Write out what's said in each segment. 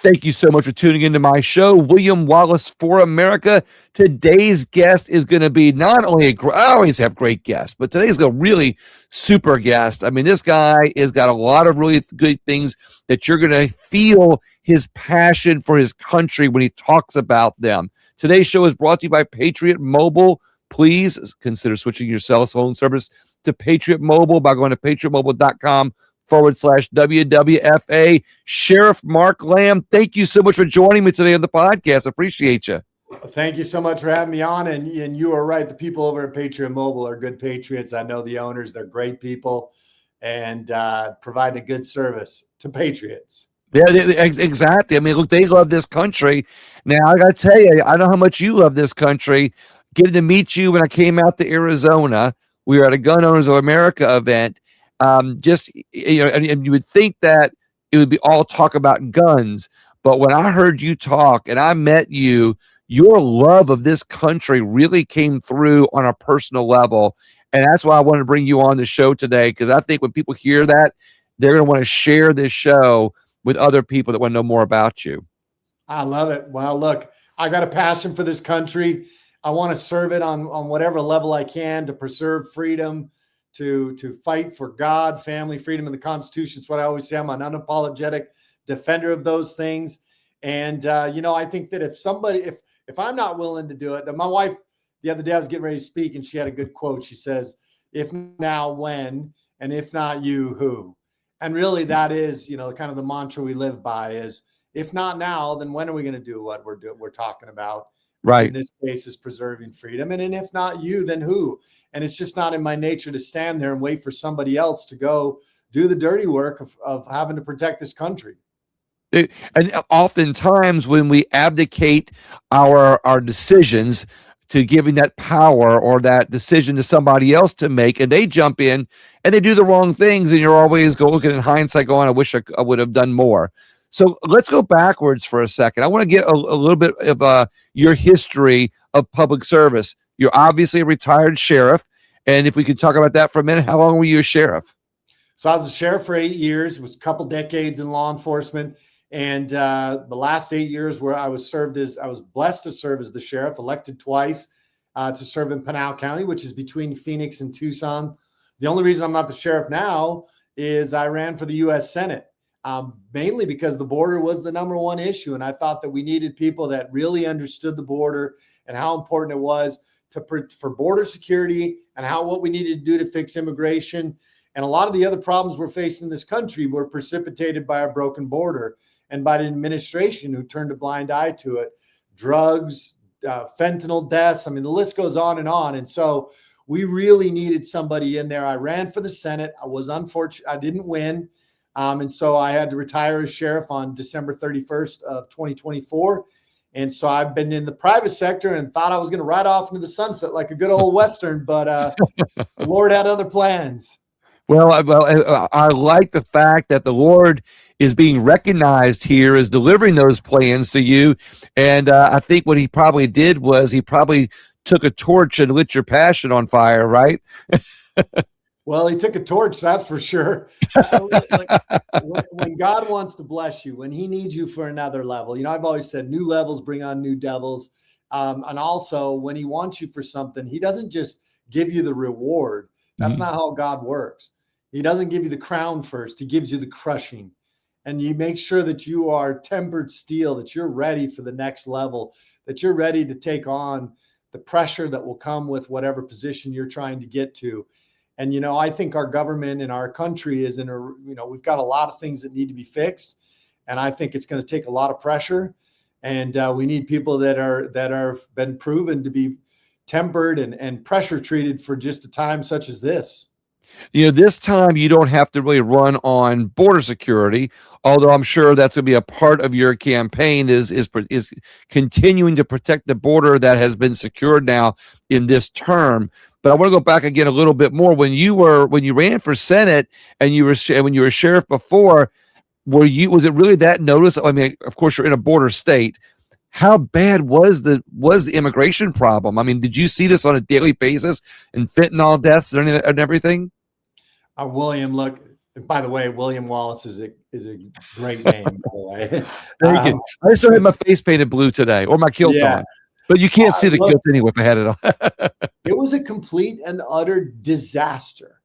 Thank you so much for tuning into my show, William Wallace for America. Today's guest is going to be not only I always have great guests, but today's a really super guest. I mean, this guy has got a lot of really good things that you're going to feel his passion for his country when he talks about them. Today's show is brought to you by Patriot Mobile. Please consider switching your cell phone service to Patriot Mobile by going to patriotmobile.com/WWFA. Sheriff Mark Lamb, thank you so much for joining me today on the podcast. Appreciate you. Thank you so much for having me on. And you are right. The people over at Patriot Mobile are good patriots. I know the owners. They're great people and providing a good service to patriots. Yeah, exactly. I mean, look, they love this country. Now, I got to tell you, I know how much you love this country. Getting to meet you when I came out to Arizona, we were at a Gun Owners of America event. And you would think that it would be all talk about guns. But when I heard you talk and I met you, your love of this country really came through on a personal level. And that's why I wanted to bring you on the show today, because I think when people hear that, they're going to want to share this show with other people that want to know more about you. I love it. Well, look, I got a passion for this country. I want to serve it on whatever level I can to preserve freedom, to fight for God, family, freedom, and the Constitution. It's what I always say. I'm an unapologetic defender of those things. And, I think that if I'm not willing to do it, my wife, the other day I was getting ready to speak and she had a good quote. She says, if now, when, and if not you, who? And really that is, kind of the mantra we live by is, if not now, then when are we going to do what we're talking about? Right. In this case is preserving freedom. And if not you, then who? And it's just not in my nature to stand there and wait for somebody else to go do the dirty work of having to protect this country. And oftentimes when we abdicate our decisions to giving that power or that decision to somebody else to make, and they jump in and they do the wrong things, and you're always looking in hindsight going, I wish I would have done more. So let's go backwards for a second. I want to get a little bit of your history of public service. You're obviously a retired sheriff. And if we could talk about that for a minute, how long were you a sheriff? So I was a sheriff for 8 years, was a couple decades in law enforcement. And the last 8 years where I was blessed to serve as the sheriff, elected twice to serve in Pinal County, which is between Phoenix and Tucson. The only reason I'm not the sheriff now is I ran for the U.S. Senate, mainly because the border was the number one issue. And I thought that we needed people that really understood the border and how important it was for border security and what we needed to do to fix immigration. And a lot of the other problems we're facing in this country were precipitated by a broken border and by the administration who turned a blind eye to it. Drugs, fentanyl deaths. I mean, the list goes on. And so we really needed somebody in there. I ran for the Senate. I was unfortunate. I didn't win. And so I had to retire as sheriff on December 31st of 2024. And so I've been in the private sector and thought I was going to ride off into the sunset like a good old Western, but the Lord had other plans. Well, I like the fact that the Lord is being recognized here as delivering those plans to you. And I think what he probably did was he probably took a torch and lit your passion on fire, right? Well, he took a torch, that's for sure. When God wants to bless you, when he needs you for another level, I've always said new levels bring on new devils. And also when he wants you for something, he doesn't just give you the reward. That's not how God works. He doesn't give you the crown first. He gives you the crushing. And you make sure that you are tempered steel, that you're ready for the next level, that you're ready to take on the pressure that will come with whatever position you're trying to get to. And, I think our government and our country is we've got a lot of things that need to be fixed. And I think it's going to take a lot of pressure. And we need people that are been proven to be tempered and pressure treated for just a time such as this. This time you don't have to really run on border security, although I'm sure that's going to be a part of your campaign is continuing to protect the border that has been secured now in this term. But I want to go back again a little bit more. When you ran for Senate and when you were sheriff before, was it really that noticeable? I mean, of course you're in a border state. How bad was the immigration problem? I mean, did you see this on a daily basis and fentanyl deaths and everything? William, look, And by the way, William Wallace is a great name, by the way. Thank you. I just don't have But my face painted blue today or my kilt yeah, on, but you can't see the look, kilt anyway if I had it on. it was a complete and utter disaster.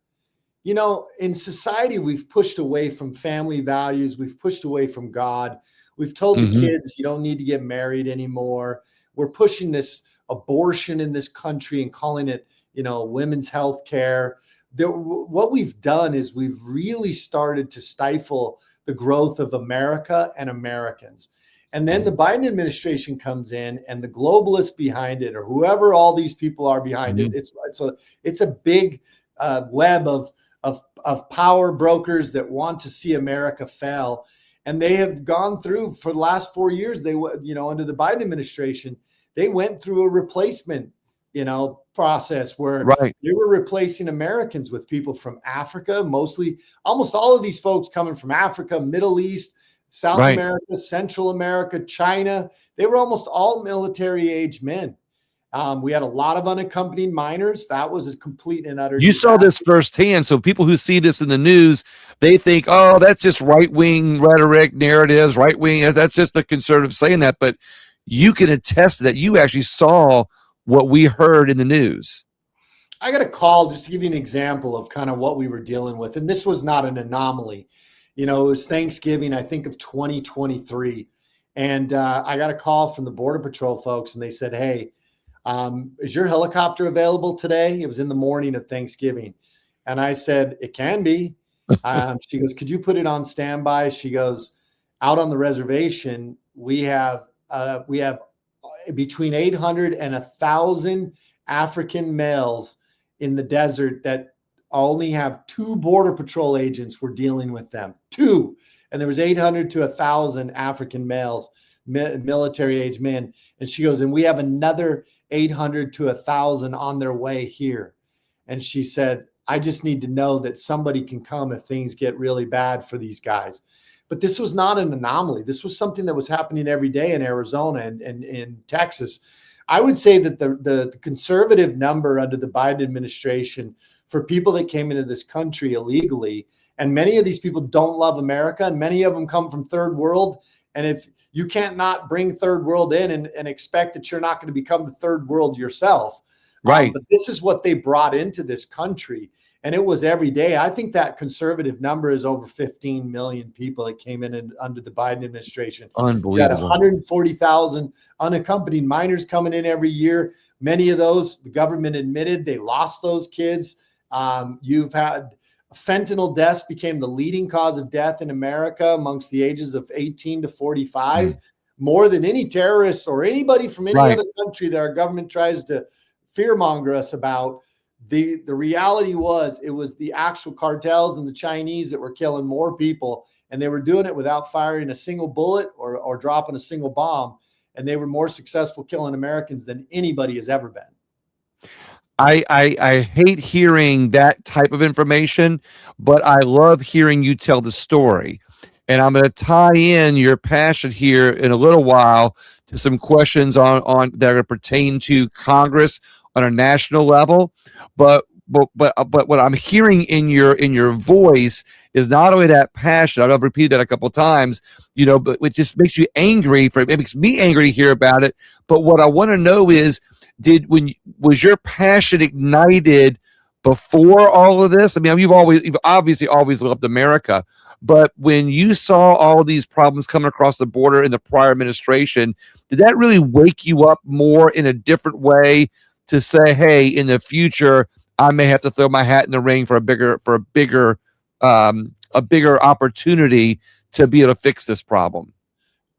You know, in society, we've pushed away from family values. We've pushed away from God. We've told the Mhm. kids you don't need to get married anymore. We're pushing this abortion in this country and calling it, women's health care. What we've done is we've really started to stifle the growth of America and Americans. And then the Mhm. Biden administration comes in, and the globalists behind it, or whoever all these people are behind it, Mhm. it's a big web of power brokers that want to see America fail. And they have gone through for the last 4 years. Under the Biden administration, they went through a replacement, process where Right, they were replacing Americans with people from Africa, mostly, almost all of these folks coming from Africa, Middle East, South right. America, Central America, China. They were almost all military age men. We had a lot of unaccompanied minors. That was a complete and utter You saw this disaster. firsthand, so people who see this in the news, they think, "Oh, that's just right-wing rhetoric, narratives, right wing. That's just the conservatives saying that." But you can attest to that. You actually saw what we heard in the news. I got a call just to give you an example of kind of what we were dealing with. And this was not an anomaly. It was Thanksgiving, I think, of 2023. And I got a call from the Border Patrol folks, and they said, "Hey, is your helicopter available today?" It was in the morning of Thanksgiving. And I said, "It can be." She goes, "Could you put it on standby?" She goes, "Out on the reservation, we have between 800 and 1,000 African males in the desert that only have two Border Patrol agents were dealing with them. Two. And there was 800 to 1,000 African males, military age men. And she goes, and we have another 800 to 1,000 on their way here." And she said, "I just need to know that somebody can come if things get really bad for these guys." But this was not an anomaly. This was something that was happening every day in Arizona and in Texas. I would say that the conservative number under the Biden administration for people that came into this country illegally, and many of these people don't love America, and many of them come from third world. And if you can't not bring third world in and expect that you're not going to become the third world yourself. Right. But this is what they brought into this country. And it was every day. I think that conservative number is over 15 million people that came in under the Biden administration. You had Unbelievable. 140,000 unaccompanied minors coming in every year. Many of those, the government admitted they lost those kids. You've had fentanyl deaths became the leading cause of death in America amongst the ages of 18 to 45, Mm. more than any terrorist or anybody from any Right. other country that our government tries to fearmonger us about. The reality was it was the actual cartels and the Chinese that were killing more people, and they were doing it without firing a single bullet or dropping a single bomb. And they were more successful killing Americans than anybody has ever been. I hate hearing that type of information, but I love hearing you tell the story. And I'm going to tie in your passion here in a little while to some questions on that are going to pertain to Congress on a national level. But what I'm hearing in your voice is not only that passion. I've repeated that a couple of times, but it just makes you angry. It makes me angry to hear about it. But what I want to know is, was your passion ignited before all of this? I mean, you've obviously always loved America, but when you saw all these problems coming across the border in the prior administration, did that really wake you up more in a different way to say, "Hey, in the future, I may have to throw my hat in the ring for a bigger opportunity to be able to fix this problem"?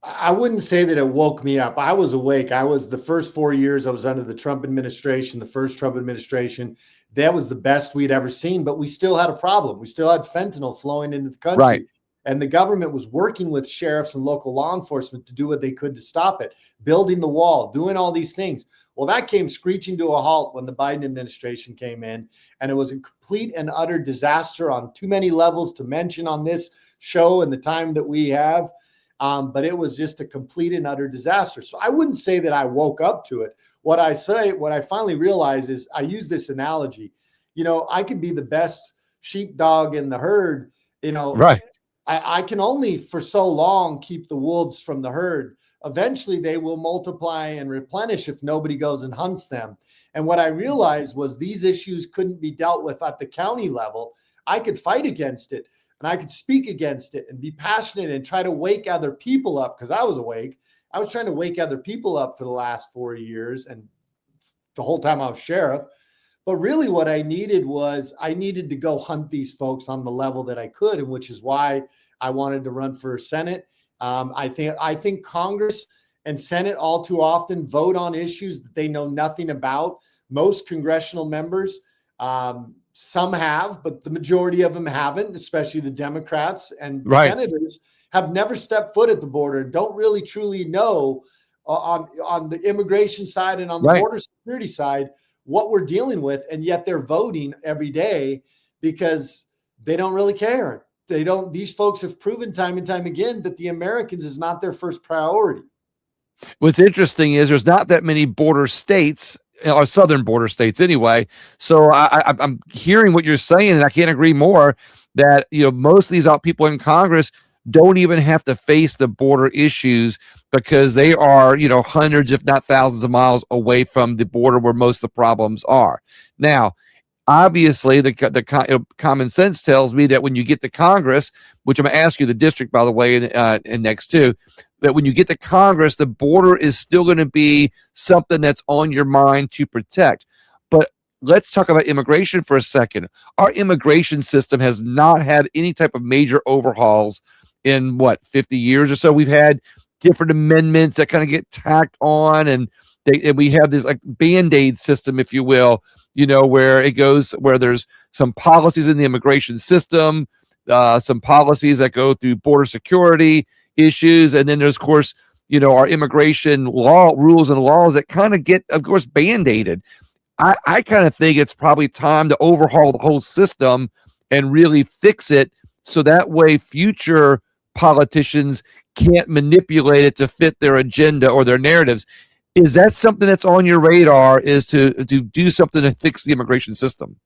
I wouldn't say that it woke me up. I was awake. I was the first 4 years I was under the Trump administration, the first Trump administration. That was the best we'd ever seen, but we still had a problem. We still had fentanyl flowing into the Right. country. And the government was working with sheriffs and local law enforcement to do what they could to stop it, building the wall, doing all these things. Well, that came screeching to a halt when the Biden administration came in, and it was a complete and utter disaster on too many levels to mention on this show in the time that we have. But it was just a complete and utter disaster. So I wouldn't say that I woke up to it. What I finally realized is I use this analogy. I could be the best sheepdog in the herd. You know, Right. I can only for so long keep the wolves from the herd. Eventually, they will multiply and replenish if nobody goes and hunts them. And what I realized was these issues couldn't be dealt with at the county level. I could fight against it and I could speak against it and be passionate and try to wake other people up because I was awake. I was trying to wake other people up for the last 4 years and the whole time I was sheriff. But really, what I needed was I needed to go hunt these folks on the level that I could, and which is why I wanted to run for Senate. I think Congress and Senate all too often vote on issues that they know nothing about. Most congressional members, some have, but the majority of them haven't, especially the Democrats and Right. senators have never stepped foot at the border, don't really truly know on the immigration side and on the Right. border security side what we're dealing with, and yet they're voting every day because they don't really care. They don't. These folks have proven time and time again that the Americans is not their first priority. What's interesting is there's not that many border states, or southern border states anyway. So I'm hearing what you're saying, and I can't agree more. That most of these people in Congress don't even have to face the border issues because they are hundreds, if not thousands, of miles away from the border where most of the problems are. Now, obviously, the common sense tells me that when you get to Congress, which I'm going to ask you the district, by the way, and next too, that when you get to Congress, the border is still going to be something that's on your mind to protect. But let's talk about immigration for a second. Our immigration system has not had any type of major overhauls in 50 years or so. We've had different amendments that kind of get tacked on, and we have this like Band-Aid system, if you will, where it goes, where there's some policies in the immigration system, some policies that go through border security issues. And then there's, of course, our immigration law rules and laws that kind of get, of course, Band-Aided. I kind of think it's probably time to overhaul the whole system and really fix it so that way future politicians can't manipulate it to fit their agenda or their narratives. Is that something that's on your radar, is to do something to fix the immigration system?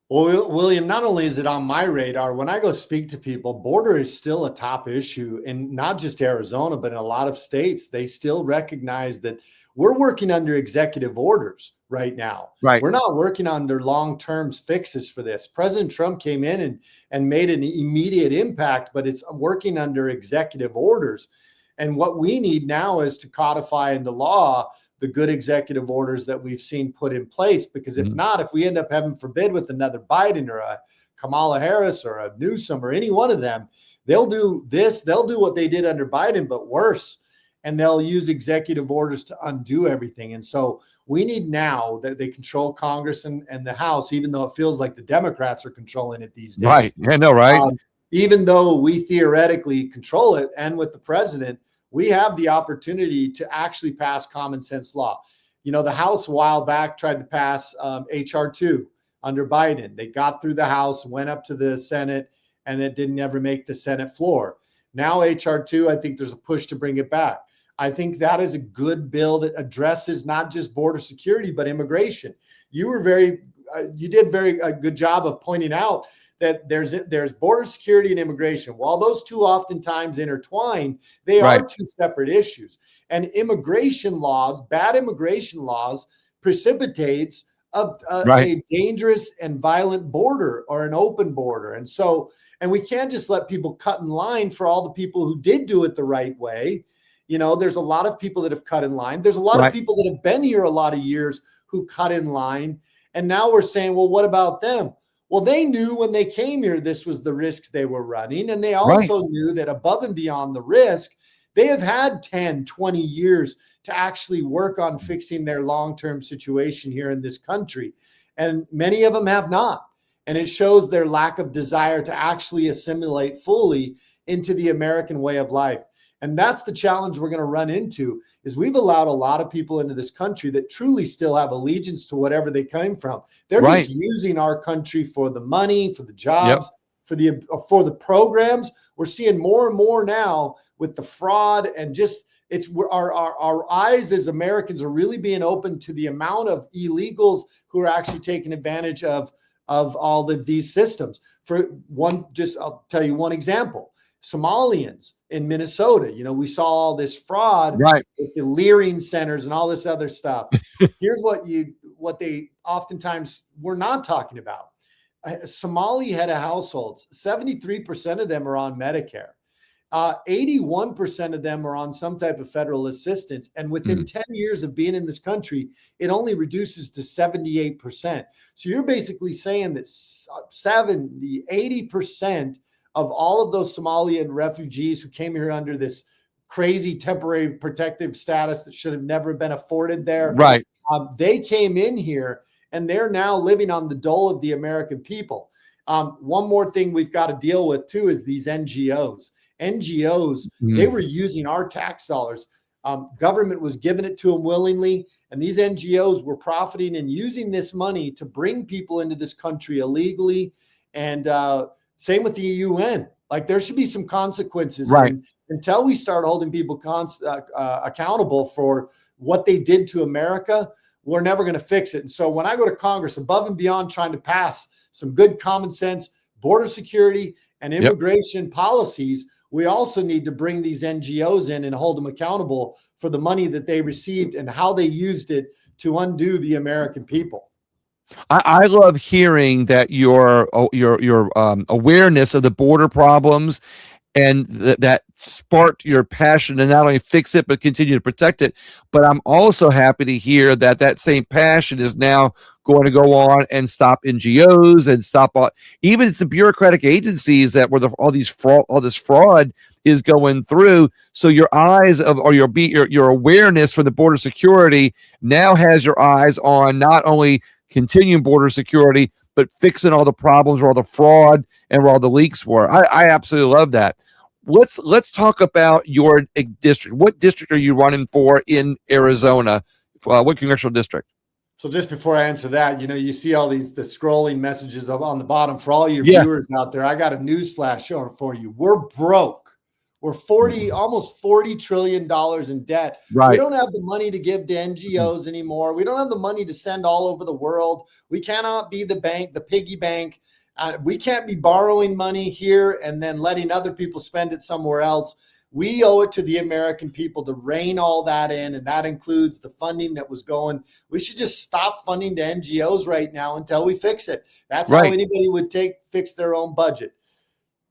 Well, William, not only is it on my radar, when I go speak to people, border is still a top issue in not just Arizona, but in a lot of states. They still recognize that we're working under executive orders right now. Right. We're not working under long-term fixes for this. President Trump came in and made an immediate impact, but it's working under executive orders. And what we need now is to codify into law the good executive orders that we've seen put in place. Because if not, if we end up, heaven forbid, with another Biden or a Kamala Harris or a Newsom or any one of them, they'll do this. They'll do what they did under Biden, but worse. And they'll use executive orders to undo everything. And so we need now that they control Congress and the House, even though it feels like the Democrats are controlling it these days. Right. Yeah, no, right. Even though we theoretically control it, and with the president, we have the opportunity to actually pass common sense law. The House a while back tried to pass HR 2 under Biden. They got through the House, went up to the Senate, and it didn't ever make the Senate floor. Now HR 2, I think there's a push to bring it back. I think that is a good bill that addresses not just border security, but immigration. You did very a good job of pointing out that there's border security and immigration. While those two oftentimes intertwine, they are two separate issues. And immigration laws, bad immigration laws, precipitates a dangerous and violent border or an open border. And we can't just let people cut in line for all the people who did do it the right way. There's a lot of people that have cut in line. There's a lot of people that have been here a lot of years who cut in line. And now we're saying, well, what about them? Well, they knew when they came here, this was the risk they were running. And they also knew that above and beyond the risk, they have had 10, 20 years to actually work on fixing their long-term situation here in this country. And many of them have not. And it shows their lack of desire to actually assimilate fully into the American way of life. And that's the challenge we're going to run into, is we've allowed a lot of people into this country that truly still have allegiance to whatever they came from. They're just using our country for the money, for the jobs, for the programs. We're seeing more and more now with the fraud, and just our eyes as Americans are really being opened to the amount of illegals who are actually taking advantage of of all of these systems. For one, just I'll tell you one example. Somalians in Minnesota, we saw all this fraud Right. with the leering centers and all this other stuff. Here's what they oftentimes were not talking about. Somali head of households, 73% of them are on Medicare. 81% of them are on some type of federal assistance. And within 10 years of being in this country, it only reduces to 78%. So you're basically saying that 70, 80% of all of those Somalian refugees who came here under this crazy temporary protective status that should have never been afforded there, Right. they came in here and they're now living on the dole of the American people. One more thing we've got to deal with too is these NGOs. They were using our tax dollars. Government was giving it to them willingly, and these NGOs were profiting and using this money to bring people into this country illegally. And same with the UN. Like, there should be some consequences. Right. And until we start holding people accountable for what they did to America, we're never going to fix it. And so when I go to Congress, above and beyond trying to pass some good common sense border security and immigration policies, we also need to bring these NGOs in and hold them accountable for the money that they received and how they used it to undo the American people. I love hearing that your awareness of the border problems and that sparked your passion to not only fix it but continue to protect it. But I'm also happy to hear that that same passion is now going to go on and stop NGOs and stop even the bureaucratic agencies that were all this fraud is going through. So your eyes or your awareness for the border security now has your eyes on not only continuing border security, but fixing all the problems where all the fraud and where all the leaks were. I absolutely love that. Let's talk about your district. What district are you running for in Arizona? What congressional district? So just before I answer that, you see all the scrolling messages up on the bottom for all your viewers out there. I got a news flash for you. We're broke. We're almost $40 trillion in debt. Right. We don't have the money to give to NGOs anymore. We don't have the money to send all over the world. We cannot be the bank, the piggy bank. We can't be borrowing money here and then letting other people spend it somewhere else. We owe it to the American people to rein all that in, and that includes the funding that was going. We should just stop funding to NGOs right now until we fix it. That's how anybody would fix their own budget.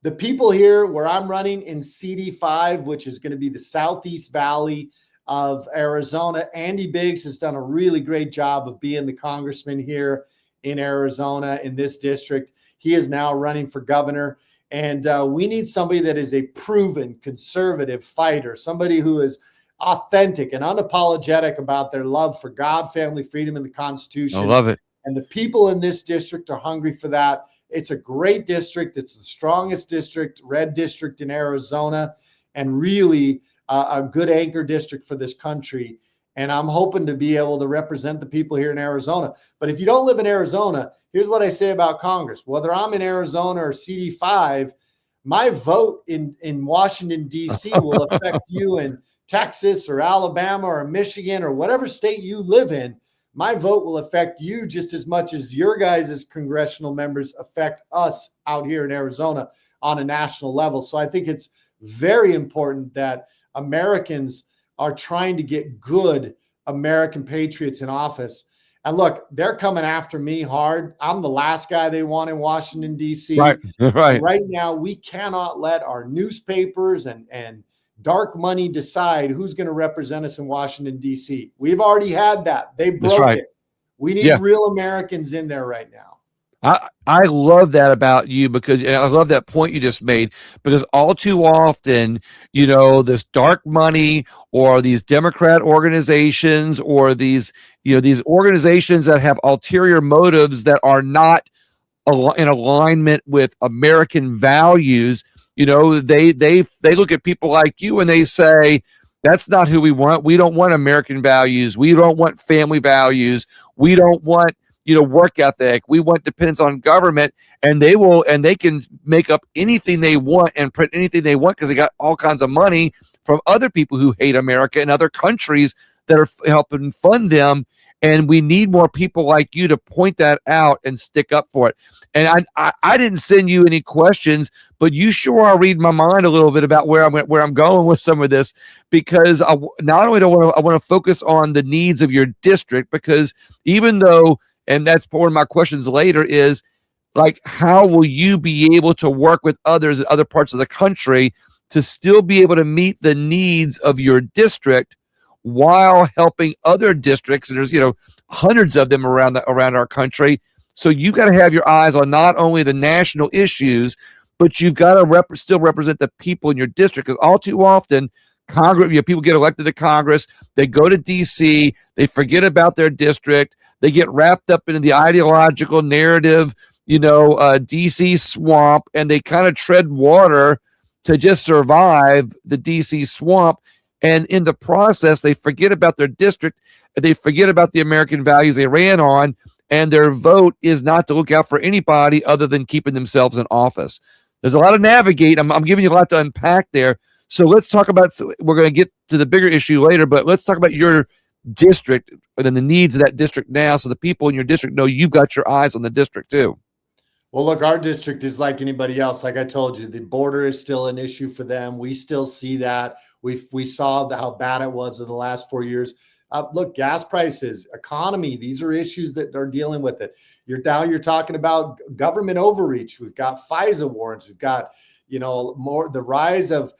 The people here where I'm running in CD5, which is going to be the Southeast Valley of Arizona, Andy Biggs has done a really great job of being the congressman here in Arizona in this district. He is now running for governor. And we need somebody that is a proven conservative fighter, somebody who is authentic and unapologetic about their love for God, family, freedom, and the Constitution. I love it. And the people in this district are hungry for that. It's a great district. It's the strongest district, red district in Arizona, and really a good anchor district for this country. And I'm hoping to be able to represent the people here in Arizona. But if you don't live in Arizona, here's what I say about Congress. Whether I'm in Arizona or CD5, my vote in Washington, D.C. will affect you in Texas or Alabama or Michigan or whatever state you live in. My vote will affect you just as much as your guys' congressional members affect us out here in Arizona on a national level. So I think it's very important that Americans are trying to get good American patriots in office. And look, they're coming after me hard. I'm the last guy they want in Washington, D.C. Right. Right now, we cannot let our newspapers and dark money decide who's going to represent us in Washington, D.C. We've already had that. They broke it. We need real Americans in there right now. I love that about you, because I love that point you just made, because all too often, this dark money or these Democrat organizations or these organizations that have ulterior motives that are not in alignment with American values, they look at people like you and they say, that's not who we want. We don't want American values. We don't want family values. We don't want work ethic. We want dependence on government, and they can make up anything they want and print anything they want because they got all kinds of money from other people who hate America and other countries that are helping fund them. And we need more people like you to point that out and stick up for it. And I didn't send you any questions, but you sure are reading my mind a little bit about where I'm going with some of this, because not only do I want to focus on the needs of your district, because even though, and that's one of my questions later, is like, how will you be able to work with others in other parts of the country to still be able to meet the needs of your district while helping other districts? And there's, hundreds of them around our country. So you got to have your eyes on not only the national issues, but you've got to still represent the people in your district. Because all too often, Congress, people get elected to Congress, they go to DC, they forget about their district, they get wrapped up into the ideological narrative, DC swamp, and they kind of tread water to just survive the DC swamp. And in the process, they forget about their district, they forget about the American values they ran on, and their vote is not to look out for anybody other than keeping themselves in office. There's a lot to navigate. I'm giving you a lot to unpack there. So let's talk about, we're going to get to the bigger issue later, but let's talk about your district and then the needs of that district now, so the people in your district know you've got your eyes on the district too. Well, look, our district is like anybody else. Like I told you, the border is still an issue for them. We still see that. We saw how bad it was in the last 4 years. Look, gas prices, economy, these are issues that are dealing with it. You're talking about government overreach. We've got FISA warrants. We've got, more the rise of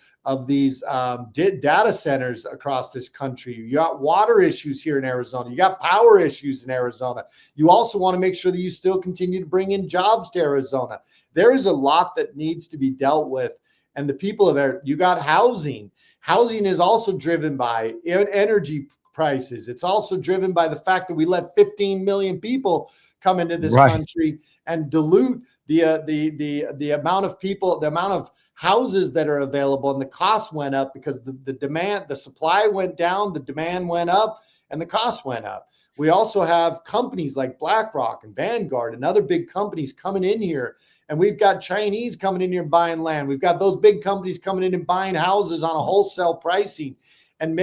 these data centers across this country. You got water issues here in Arizona. You got power issues in Arizona. You also want to make sure that you still continue to bring in jobs to Arizona. There is a lot that needs to be dealt with. And the people of Arizona, you got housing. Housing is also driven by energy prices. It's also driven by the fact that we let 15 million people come into this country and dilute the amount of people, the amount of houses that are available, and the cost went up because the supply went down, the demand went up, and the cost went up. We also have companies like BlackRock and Vanguard and other big companies coming in here, and we've got Chinese coming in here buying land. We've got those big companies coming in and buying houses on a wholesale pricing and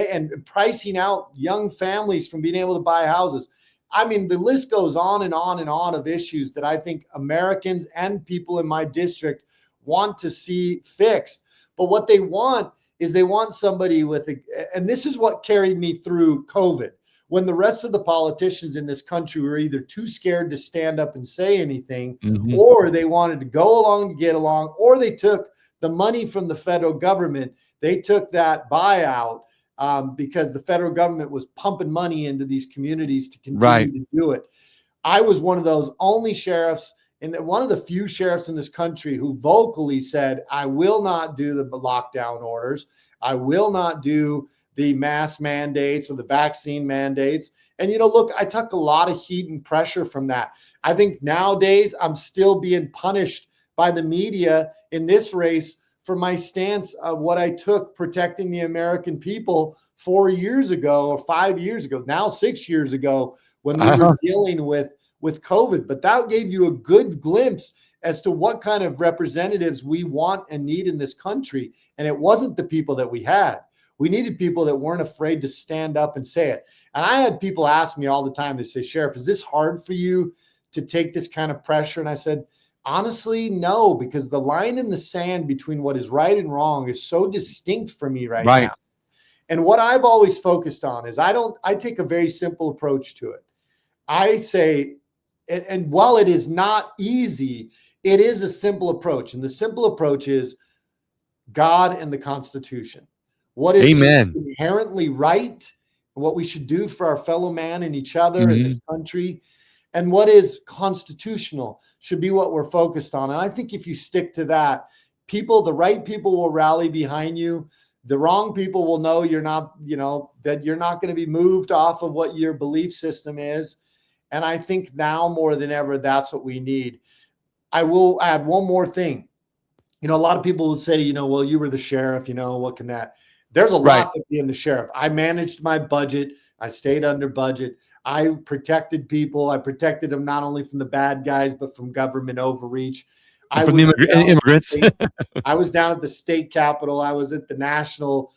pricing out young families from being able to buy houses. I mean, the list goes on and on and on of issues that I think Americans and people in my district want to see fixed. But what they want is they want somebody and this is what carried me through COVID, when the rest of the politicians in this country were either too scared to stand up and say anything, or they wanted to go along to get along, or they took the money from the federal government. They took that buyout because the federal government was pumping money into these communities to continue to do it. I was one of those only sheriffs, and one of the few sheriffs in this country who vocally said, I will not do the lockdown orders. I will not do the mask mandates or the vaccine mandates. And, look, I took a lot of heat and pressure from that. I think nowadays I'm still being punished by the media in this race for my stance of what I took protecting the American people 4 years ago or 5 years ago, now 6 years ago, when we were dealing with COVID. But that gave you a good glimpse as to what kind of representatives we want and need in this country. And it wasn't the people that we had. We needed people that weren't afraid to stand up and say it. And I had people ask me all the time, they say, Sheriff, is this hard for you to take this kind of pressure? And I said, honestly, no, because the line in the sand between what is right and wrong is so distinct for me right now. And what I've always focused on is I take a very simple approach to it. I say, and while it is not easy, it is a simple approach. And the simple approach is God and the Constitution. What is inherently right, and what we should do for our fellow man and each other in this country, and what is constitutional should be what we're focused on. And I think if you stick to that, the right people will rally behind you. The wrong people will know you're not, that you're not going to be moved off of what your belief system is. And I think now more than ever, that's what we need. I will add one more thing. A lot of people will say, well, you were the sheriff, what can that? There's a lot to being the sheriff. I managed my budget. I stayed under budget. I protected people. I protected them not only from the bad guys, but from government overreach. From immigrants. I was down at the state capitol. I was at the national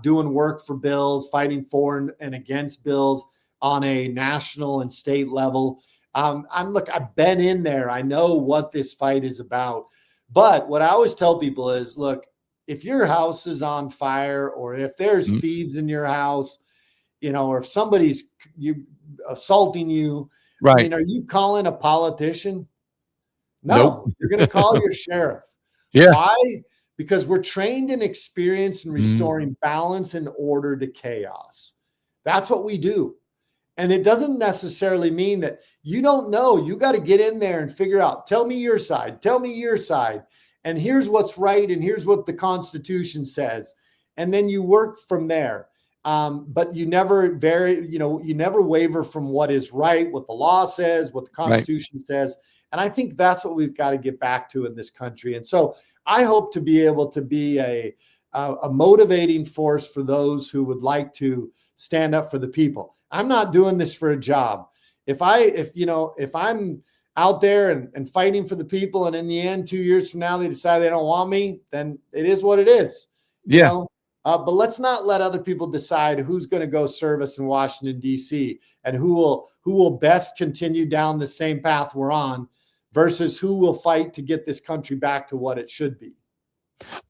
doing work for bills, fighting for and against bills. on a national and state level. I've been in there. I know what this fight is about. But what I always tell people is, look, if your house is on fire, or if there's Mhm. thieves in your house, or if somebody's assaulting you, I Right. mean, are you calling a politician? Nope. No, you're going to call your sheriff. Yeah. Why? Because we're trained and experienced in Mhm. restoring balance and order to chaos. That's what we do. And it doesn't necessarily mean that you don't know. You got to get in there and figure out, tell me your side, tell me your side. And here's what's right. And here's what the Constitution says. And then you work from there. But you never you never waver from what is right, what the law says, what the Right. Constitution says. And I think that's what we've got to get back to in this country. And so I hope to be able to be a motivating force for those who would like to stand up for the people. I'm not doing this for a job. If I'm out there and fighting for the people, and in the end, 2 years from now, they decide they don't want me, then it is what it is, Yeah. But let's not let other people decide who's going to go serve us in Washington, D.C., and who will best continue down the same path we're on versus who will fight to get this country back to what it should be.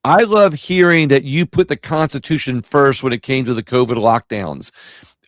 I love hearing that you put the Constitution first when it came to the COVID lockdowns.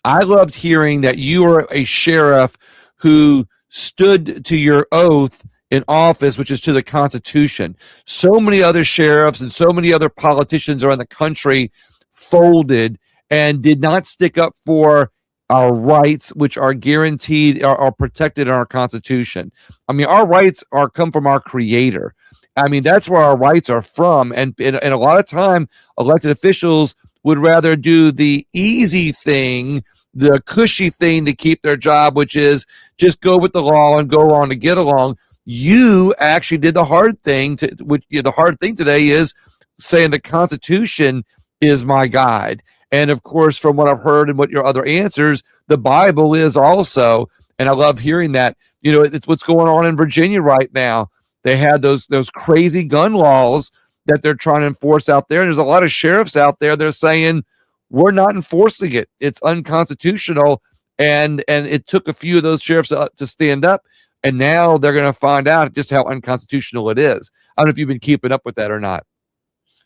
I loved hearing that you are a sheriff who stood to your oath in office, which is to the Constitution. So many other sheriffs and so many other politicians around the country folded and did not stick up for our rights, which are guaranteed, are protected in our Constitution. I mean, our rights are come from our Creator. I mean, that's where our rights are from. And a lot of time, elected officials would rather do the easy thing, the cushy thing to keep their job, which is just go with the law and go on to get along. You actually did the hard thing. The hard thing today is saying the Constitution is my guide. And of course, from what I've heard and what your other answers, the Bible is also. And I love hearing that. It's what's going on in Virginia right now. They had those crazy gun laws that they're trying to enforce out there. And there's a lot of sheriffs out there that are saying, we're not enforcing it. It's unconstitutional. And it took a few of those sheriffs to stand up. And now they're going to find out just how unconstitutional it is. I don't know if you've been keeping up with that or not.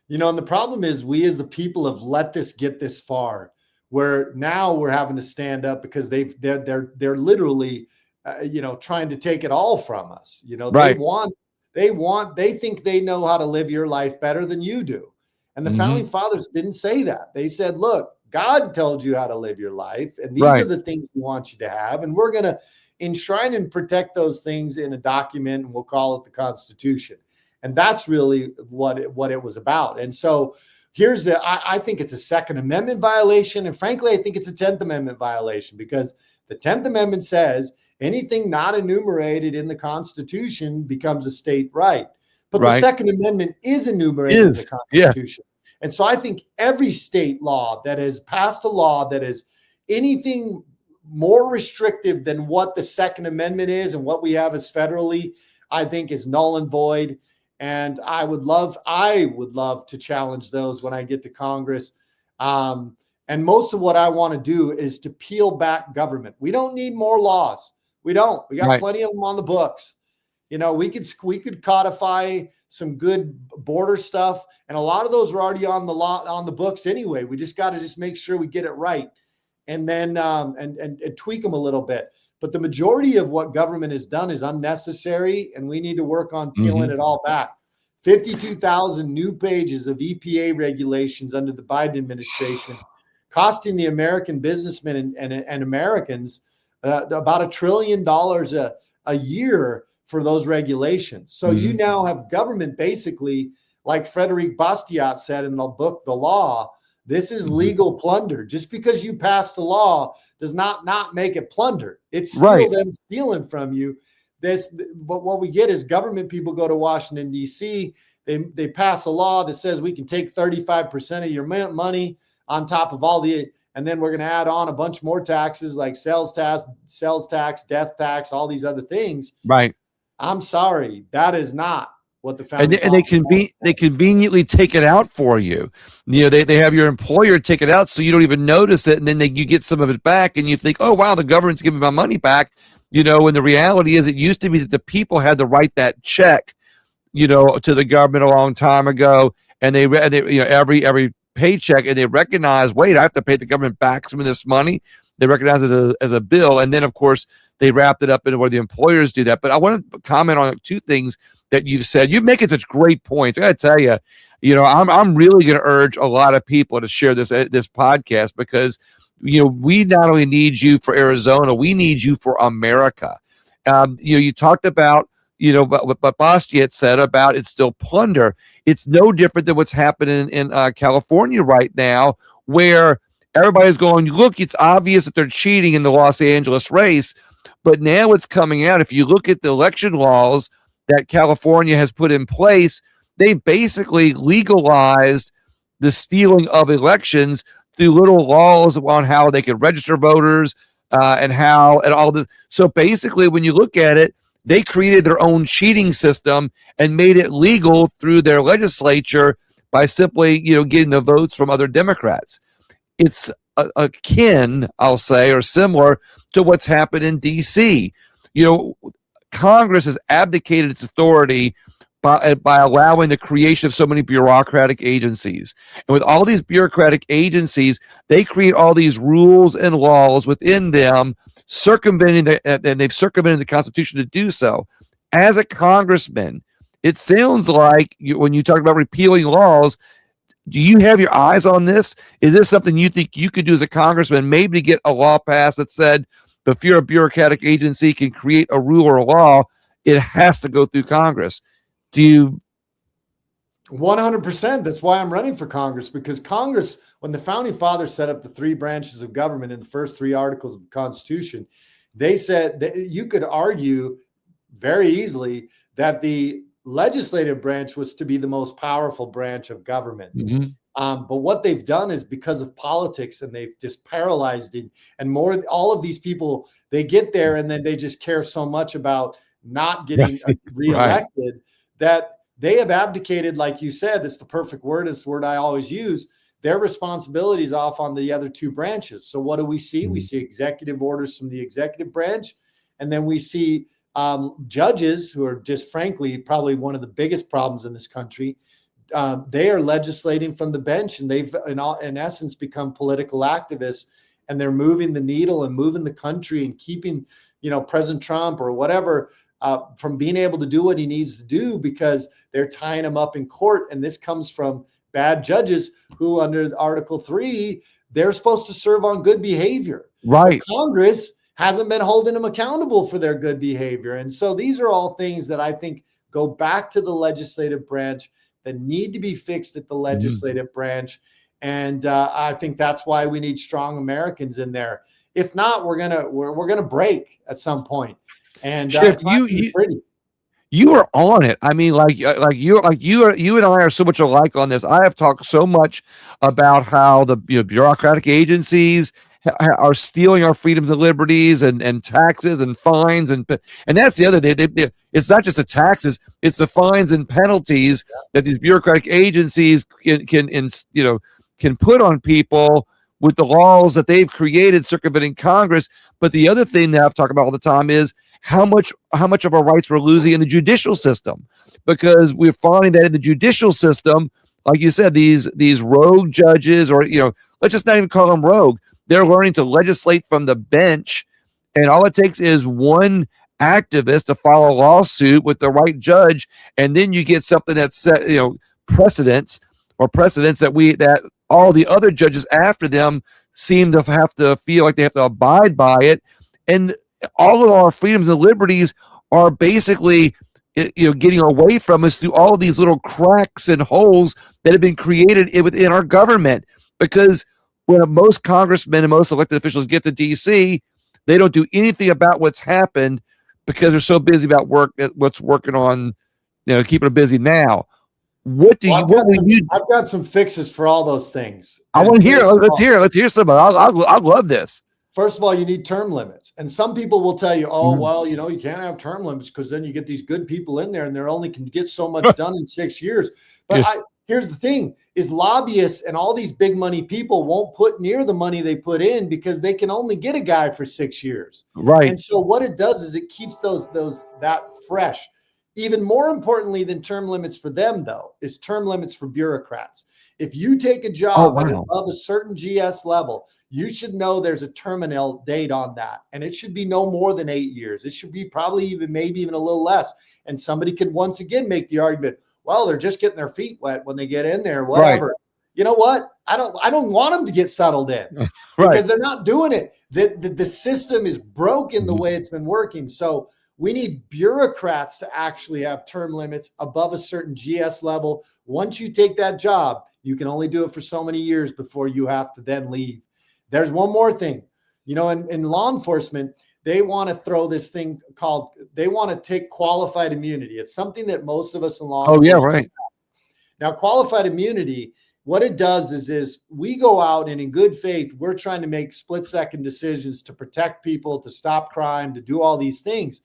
And the problem is we as the people have let this get this far, where now we're having to stand up because they're literally, trying to take it all from us. Right. They think they know how to live your life better than you do. And the Mm-hmm. founding fathers didn't say that. They said, look, God told you how to live your life, and these are Right. the things he wants you to have. And we're going to enshrine and protect those things in a document, and we'll call it the Constitution. And that's really what it was about. And so I think it's a Second Amendment violation. And frankly, I think it's a 10th Amendment violation, because the 10th Amendment says anything not enumerated in the Constitution becomes a state right. But the Right. Second Amendment is enumerated in the Yeah. Constitution. And so I think every state law that has passed a law that is anything more restrictive than what the Second Amendment is and what we have as federally, I think is null and void. And I would love to challenge those when I get to Congress. And most of what I want to do is to peel back government. We don't need more laws. We don't. We got Right. plenty of them on the books. We could codify some good border stuff, and a lot of those are already on the books anyway. We just got to just make sure we get it right, and then and tweak them a little bit. But the majority of what government has done is unnecessary, and we need to work on peeling it all back. 52,000 new pages of EPA regulations under the Biden administration, costing the American businessmen and Americans about $1 trillion a year for those regulations. So you now have government basically, like Frederic Bastiat said in the book, The Law, this is legal plunder. Just because you passed a law does not make it plunder. It's still Right. them stealing from you. But what we get is government people go to Washington, D.C., they pass a law that says we can take 35% of your money on top of and then we're going to add on a bunch more taxes like sales tax, death tax, all these other things. Right. I'm sorry, that is not what the and founding they fathers. conveniently take it out for you. You know, they have your employer take it out so you don't even notice it, and then you get some of it back, and you think, oh wow, the government's giving my money back. You know, and the reality is, it used to be that the people had to write that check, you know, to the government a long time ago, and they you know, every paycheck, and they recognize, wait, I have to pay the government back some of this money. They recognize it as a bill, and then of course they wrapped it up into where the employers do that. But I want to comment on two things that you've said. You're making such great points. I got to tell you, you know, I'm really going to urge a lot of people to share this podcast, because you know, we not only need you for Arizona, we need you for America. You know, you talked about, you know, what Bastiat said about it's still plunder. It's no different than what's happening in California right now, where everybody's going, look, it's obvious that they're cheating in the Los Angeles race. But now it's coming out. If you look at the election laws that California has put in place, they basically legalized the stealing of elections through little laws on how they can register voters, and all this. So basically, when you look at it, they created their own cheating system and made it legal through their legislature by simply, you know, getting the votes from other Democrats. It's akin, I'll say, or similar to what's happened in D.C. You know, Congress has abdicated its authority by allowing the creation of so many bureaucratic agencies. And with all these bureaucratic agencies, they create all these rules and laws within them, circumventing and they've circumvented the Constitution to do so. As a congressman, it sounds like when you talk about repealing laws, do you have your eyes on this? Is this something you think you could do as a congressman, maybe get a law passed that said, if you're a bureaucratic agency can create a rule or a law, it has to go through Congress? Do you? 100%. That's why I'm running for Congress, because Congress, when the founding fathers set up the three branches of government in the first three articles of the Constitution, they said that you could argue very easily that the legislative branch was to be the most powerful branch of government. Mhm. But what they've done is, because of politics, and they've just paralyzed it, and more, all of these people, they get there and then they just care so much about not getting reelected, right, that they have abdicated, like you said, that's the perfect word. It's the word I always use. Their responsibilities off on the other two branches. So what do we see? Mm-hmm. We see executive orders from the executive branch, and then we see judges who are just, frankly, probably one of the biggest problems in this country. They are legislating from the bench, and they've in essence become political activists, and they're moving the needle and moving the country and keeping, you know, President Trump or whatever from being able to do what he needs to do, because they're tying him up in court. And this comes from bad judges who, under Article 3, they're supposed to serve on good behavior. Right. But Congress hasn't been holding them accountable for their good behavior. And so these are all things that I think go back to the legislative branch, that need to be fixed at the legislative branch. And I think that's why we need strong Americans in there. If not, we're gonna break at some point. And Chef, you are on it. I mean, you and I are so much alike on this. I have talked so much about how the bureaucratic agencies are stealing our freedoms and liberties, and taxes and fines, and that's the other thing. It's not just the taxes; it's the fines and penalties that these bureaucratic agencies can put on people with the laws that they've created, circumventing Congress. But the other thing that I've talked about all the time is how much of our rights we're losing in the judicial system, because we're finding that in the judicial system, like you said, these rogue judges, or let's just not even call them rogue. They're learning to legislate from the bench, and all it takes is one activist to file a lawsuit with the right judge, and then you get something that's set, precedents that all the other judges after them seem to have to feel like they have to abide by it, and all of our freedoms and liberties are basically getting away from us through all of these little cracks and holes that have been created within our government. Because when most congressmen and most elected officials get to DC, they don't do anything about what's happened, because they're so busy about what's working on, keeping them busy now. What do I've got some fixes for all those things. I want to hear. Let's hear some. I'll love this. First of all, you need term limits. And some people will tell you, oh, Mhm. well, you can't have term limits because then you get these good people in there and they're only can get so much done in 6 years. But Yeah, here's the thing is lobbyists and all these big money people won't put near the money they put in because they can only get a guy for 6 years. right. And so what it does is it keeps that fresh. Even more importantly than term limits for them, though, is term limits for bureaucrats. If you take a Oh, job at wow. above a certain GS level, you should know there's a terminal date on that. And it should be no more than 8 years. It should be probably maybe even a little less. And somebody could once again make the argument, well, they're just getting their feet wet when they get in there, Right. whatever. You know what? I don't want them to get settled in Right. because they're not doing it. The system is broken the Mhm. way it's been working. So we need bureaucrats to actually have term limits above a certain GS level. Once you take that job, you can only do it for so many years before you have to then leave. There's one more thing. In law enforcement, they want to throw this thing called, they want to take qualified immunity. It's something that most of us in law Oh, yeah, enforcement. right. Now, qualified immunity, what it does is we go out and in good faith, we're trying to make split second decisions to protect people, to stop crime, to do all these things.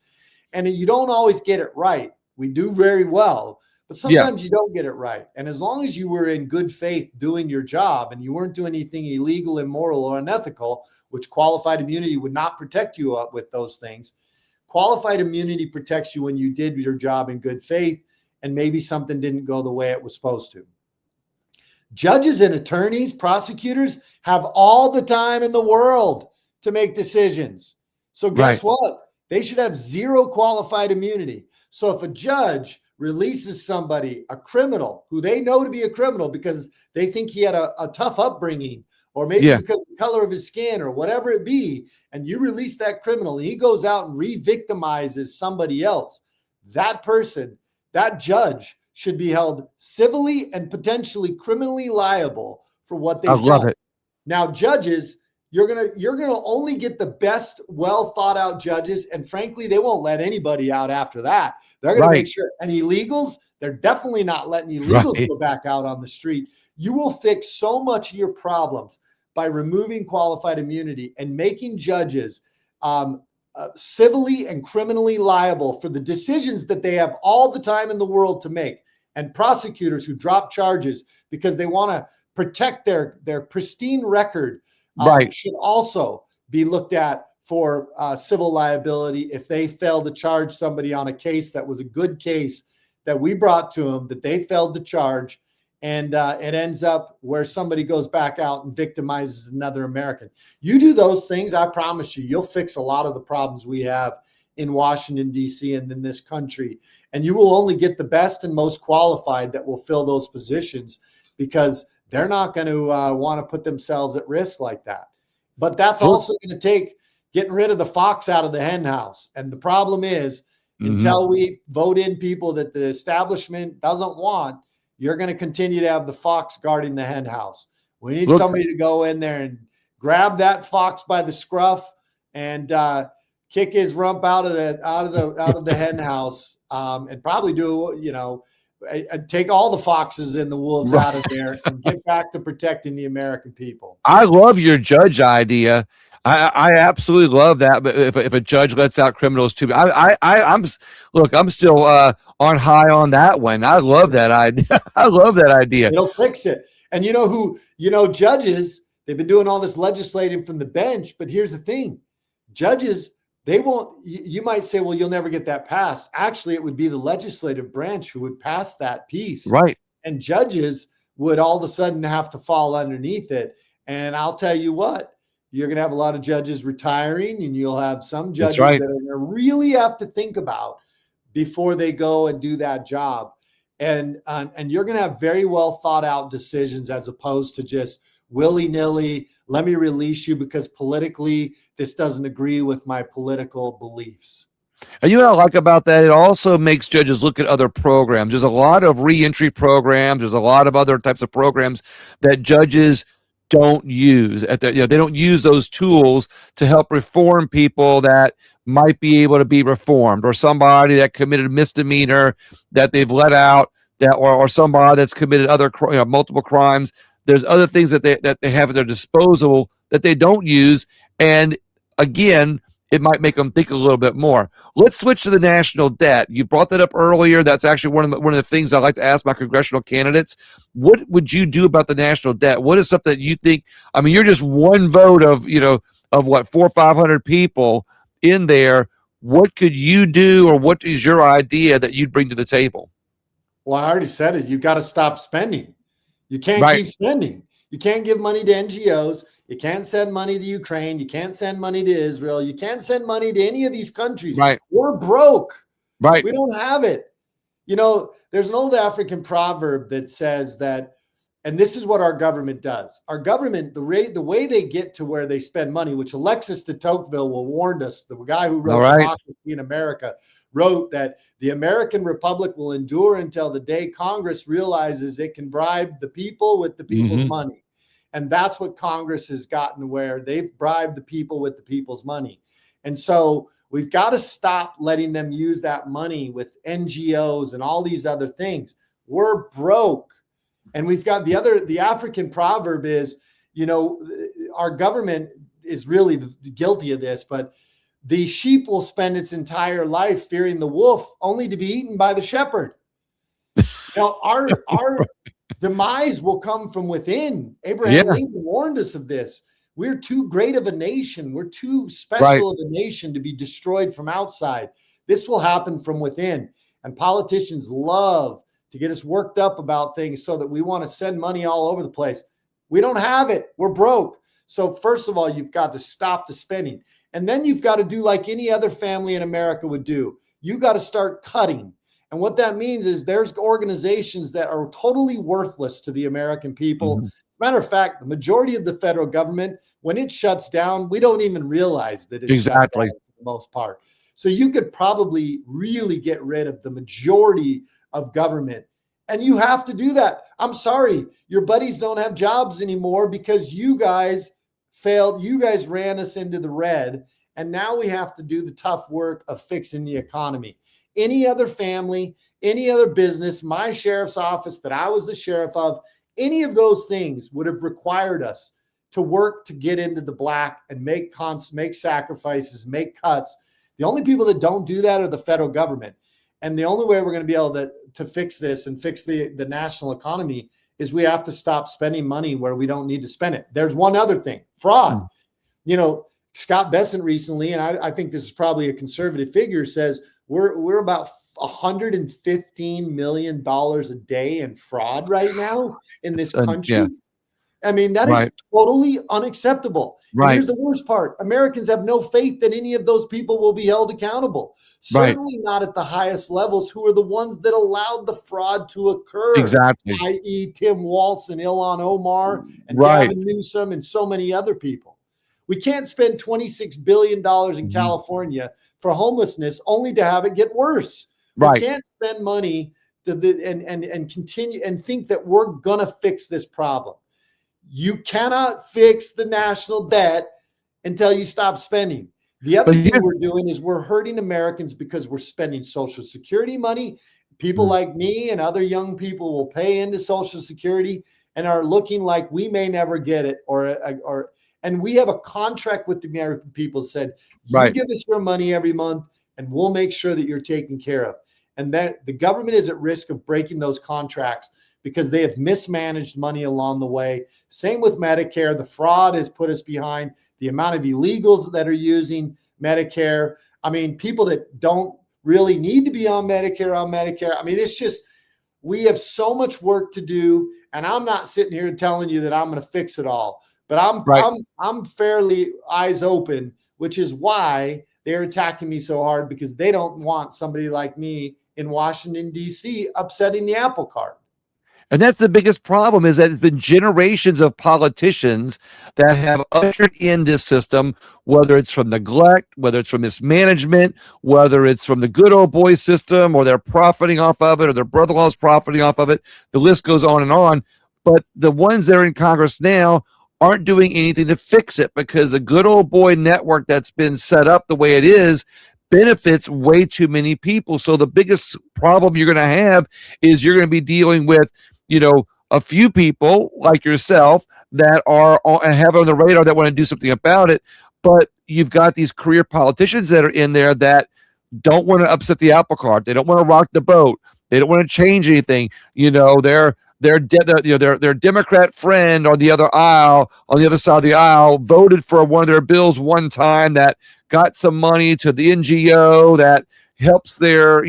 And you don't always get it right. We do very well, but Yeah, sometimes you don't get it right. And as long as you were in good faith doing your job and you weren't doing anything illegal, immoral, or unethical, which qualified immunity would not protect you up with those things, qualified immunity protects you when you did your job in good faith and maybe something didn't go the way it was supposed to. Judges and attorneys, prosecutors have all the time in the world to make decisions. So right. guess what? They should have zero qualified immunity. So if a judge releases somebody, a criminal who they know to be a criminal because they think he had a tough upbringing, or maybe Yeah, because of the color of his skin or whatever it be, and you release that criminal and he goes out and re-victimizes somebody else, that person, that judge should be held civilly and potentially criminally liable for what I they've love done. it. Now, judges, you're gonna only get the best, well thought out judges, and frankly, they won't let anybody out after that. They're gonna make Right, sure. And illegals, they're definitely not letting illegals right. go back out on the street. You will fix so much of your problems by removing qualified immunity and making judges civilly and criminally liable for the decisions that they have all the time in the world to make, and prosecutors who drop charges because they want to protect their pristine record Right. should also be looked at for civil liability if they fail to charge somebody on a case that was a good case that we brought to them that they failed to charge, and it ends up where somebody goes back out and victimizes another American. You do those things, I promise you, you'll fix a lot of the problems we have in Washington, D.C. and in this country. And you will only get the best and most qualified that will fill those positions because they're not going to want to put themselves at risk like that. But that's Well, also going to take getting rid of the fox out of the hen house. And the problem is, mhm. until we vote in people that the establishment doesn't want, you're going to continue to have the fox guarding the hen house. We need Look, somebody to go in there and grab that fox by the scruff and kick his rump out of the hen house, and probably do take all the foxes and the wolves right. out of there and get back to protecting the American people. I love your judge idea. I absolutely love that. But if a judge lets out criminals too, look. I'm still on high on that one. I love that idea. I love that idea. It'll fix it. And judges, they've been doing all this legislating from the bench, but here's the thing. Judges, they won't, you might say, well, you'll never get that passed. Actually, it would be the legislative branch who would pass that piece. Right. And judges would all of a sudden have to fall underneath it. And I'll tell you what, you're going to have a lot of judges retiring, and you'll have some That's judges right. that are going to really have to think about before they go and do that job. And you're going to have very well thought out decisions as opposed to just willy-nilly, let me release you because politically this doesn't agree with my political beliefs. And you know what I like about that? It also makes judges look at other programs. There's a lot of reentry programs. There's a lot of other types of programs that judges don't use. They don't use those tools to help reform people that might be able to be reformed, or somebody that committed a misdemeanor that they've let out, or somebody that's committed other multiple crimes. There's other things that they have at their disposal that they don't use, And again, it might make them think a little bit more. Let's switch to the national debt. You brought that up earlier. That's actually one of the things I like to ask my congressional candidates. What would you do about the national debt? What is something that you think? I mean, you're just one vote of of what 400 or 500 people in there. What could you do, or what is your idea that you'd bring to the table? Well, I already said it. You got to stop spending. You can't Right, keep spending. You can't give money to NGOs. You can't send money to Ukraine. You can't send money to Israel. You can't send money to any of these countries. right, We're broke. right. We don't have it. There's an old African proverb that says that, and this is what our government does. Our government, the way they get to where they spend money, which Alexis de Tocqueville warned us, the guy who All wrote right. Democracy in America, wrote that the American Republic will endure until the day Congress realizes it can bribe the people with the people's Mm-hmm. money. And that's what Congress has gotten, where they've bribed the people with the people's money. And so we've got to stop letting them use that money with NGOs and all these other things. We're broke. And we've got the African proverb is, our government is really guilty of this, but the sheep will spend its entire life fearing the wolf, only to be eaten by the shepherd. Our demise will come from within. Abraham Yeah. Lincoln warned us of this. We're too great of a nation. We're too Right. special of a nation to be destroyed from outside. This will happen from within. And politicians love to get us worked up about things so that we want to send money all over the place. We don't have it. We're broke. So first of all, you've got to stop the spending. And then you've got to do like any other family in America would do. You got to start cutting. And what that means is there's organizations that are totally worthless to the American people. Mhm. Matter of fact, the majority of the federal government, when it shuts down, we don't even realize that it's shut down Exactly. for the most part. So you could probably really get rid of the majority of government. And you have to do that. I'm sorry, your buddies don't have jobs anymore because you guys failed. You guys ran us into the red. And now we have to do the tough work of fixing the economy. Any other family, any other business, my sheriff's office that I was the sheriff of, any of those things would have required us to work to get into the black and make sacrifices, make cuts. The only people that don't do that are the federal government. And the only way we're going to be able to fix this and fix the national economy is we have to stop spending money where we don't need to spend it. There's one other thing, fraud. Scott Bessent recently, and I think this is probably a conservative figure, says we're about $115 million a day in fraud right now in this country. Yeah. I mean, that is Right. totally unacceptable. And Right. here's the worst part. Americans have no faith that any of those people will be held accountable. Right. Certainly not at the highest levels, who are the ones that allowed the fraud to occur, Exactly. i.e. Tim Walz and Ilhan Omar and Right. Gavin Newsom and so many other people. We can't spend $26 billion in Mhm. California for homelessness only to have it get worse. Right. We can't spend money and continue and think that we're going to fix this problem. You cannot fix the national debt until you stop spending. The other thing we're doing is we're hurting Americans because we're spending Social Security money. People like me and other young people will pay into Social Security and are looking like we may never get it, and we have a contract with the American people that said, you give us your money every month and we'll make sure that you're taken care of. And that the government is at risk of breaking those contracts because they have mismanaged money along the way. Same with Medicare. The fraud has put us behind. The amount of illegals that are using Medicare. I mean, people that don't really need to be on Medicare. I mean, it's just, we have so much work to do. And I'm not sitting here telling you that I'm going to fix it all. But I'm fairly eyes open, which is why they're attacking me so hard, because they don't want somebody like me in Washington, D.C. upsetting the apple cart. And that's the biggest problem, is that it's been generations of politicians that have ushered in this system, whether it's from neglect, whether it's from mismanagement, whether it's from the good old boy system, or they're profiting off of it, or their brother-in-law's profiting off of it. The list goes on and on. But the ones that are in Congress now aren't doing anything to fix it, because the good old boy network that's been set up the way it is benefits way too many people. So the biggest problem you're going to have is you're going to be dealing with, a few people like yourself that are have on the radar that want to do something about it. but you've got these career politicians that are in there that don't want to upset the apple cart. They don't want to rock the boat. They don't want to change anything. You know, their Democrat friend on the other aisle, on the other side of the aisle, voted for one of their bills one time that got some money to the NGO that helps their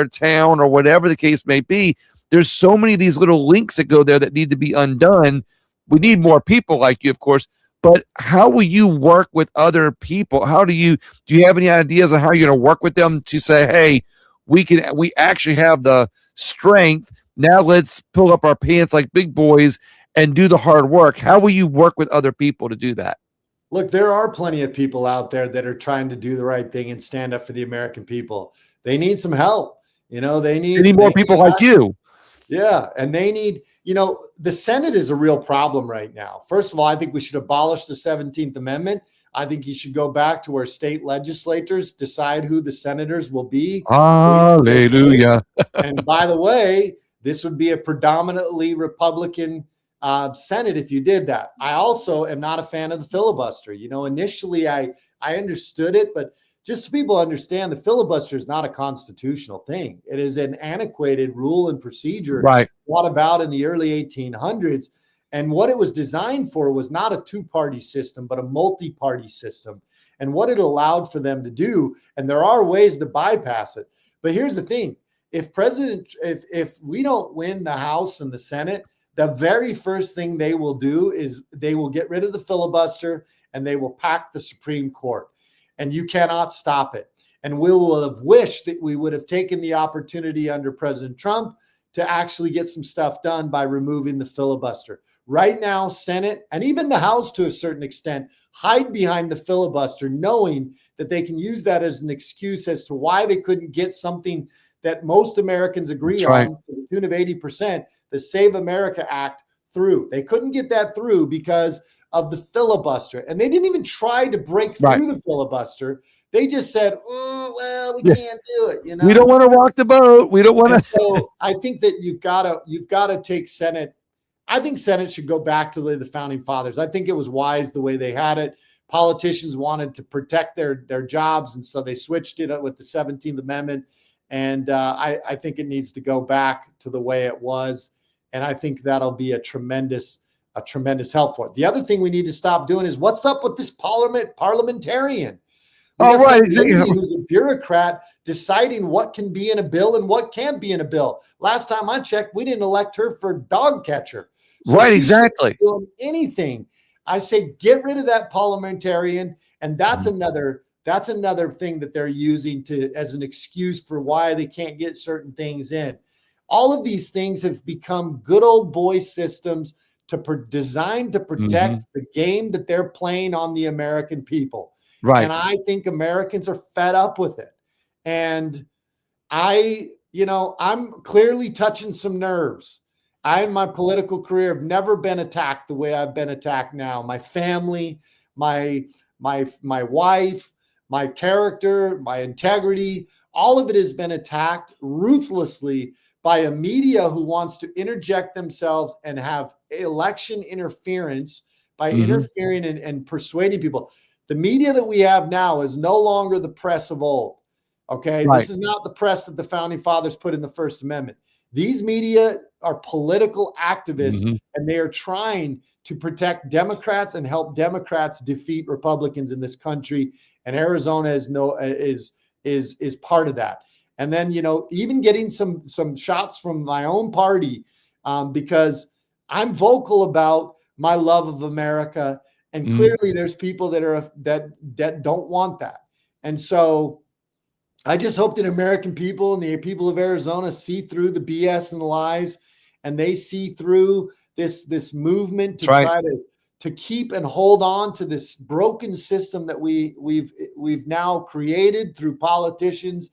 town or whatever the case may be. There's so many of these little links that go there that need to be undone. We need more people like you, of course. But how will you work with other people? Do you have any ideas on how you're going to work with them to say, hey, we actually have the strength. Now let's pull up our pants like big boys and do the hard work. How will you work with other people to do that? Look, there are plenty of people out there that are trying to do the right thing and stand up for the American people. They need some help. They They need need more people like you. Yeah. And they need, the Senate is a real problem right now. First of all, I think we should abolish the 17th Amendment. I think you should go back to where state legislators decide who the senators will be. Hallelujah. And by the way, this would be a predominantly Republican Senate if you did that. I also am not a fan of the filibuster. Initially I understood it, but just so people understand, the filibuster is not a constitutional thing. It is an antiquated rule and procedure brought about in the early 1800s. And what it was designed for was not a two-party system, but a multi-party system. And what it allowed for them to do, and there are ways to bypass it. But here's the thing. If we don't win the House and the Senate, the very first thing they will do is they will get rid of the filibuster and they will pack the Supreme Court. And you cannot stop it. And we will have wished that we would have taken the opportunity under President Trump to actually get some stuff done by removing the filibuster. Right now, Senate and even the House to a certain extent hide behind the filibuster, knowing that they can use that as an excuse as to why they couldn't get something that most Americans agree on to the tune of 80%, the Save America Act, through. They couldn't get that through because of the filibuster. And they didn't even try to break through the filibuster. They just said, we can't do it. We don't want to rock the boat. We don't want to. So I think that you've got to take Senate. I think Senate should go back to the founding fathers. I think it was wise the way they had it. Politicians wanted to protect their jobs. And so they switched it with the 17th Amendment. And I think it needs to go back to the way it was. And I think that'll be a tremendous help for it. The other thing we need to stop doing is what's up with this parliamentarian? Who's a bureaucrat deciding what can be in a bill and what can't be in a bill. Last time I checked, we didn't elect her for dog catcher. So exactly. Doing anything. I say get rid of that parliamentarian, and that's another thing that they're using as an excuse for why they can't get certain things in. All of these things have become good old boy systems designed to protect the game that they're playing on the American people. Right. And I think Americans are fed up with it. And I'm clearly touching some nerves. I, in my political career, have never been attacked the way I've been attacked now. My family, my wife, my character, my integrity, all of it has been attacked ruthlessly by a media who wants to interject themselves and have election interference by interfering and persuading people. The media that we have now is no longer the press of old. Okay. Right. This is not the press that the founding fathers put in the First Amendment. These media are political activists, and they are trying to protect Democrats and help Democrats defeat Republicans in this country. And Arizona is part of that. And then, even getting some shots from my own party, because I'm vocal about my love of America. And clearly there's people that don't want that. And so I just hope that American people and the people of Arizona see through the BS and the lies, and they see through this movement to try to keep and hold on to this broken system that we've now created through politicians,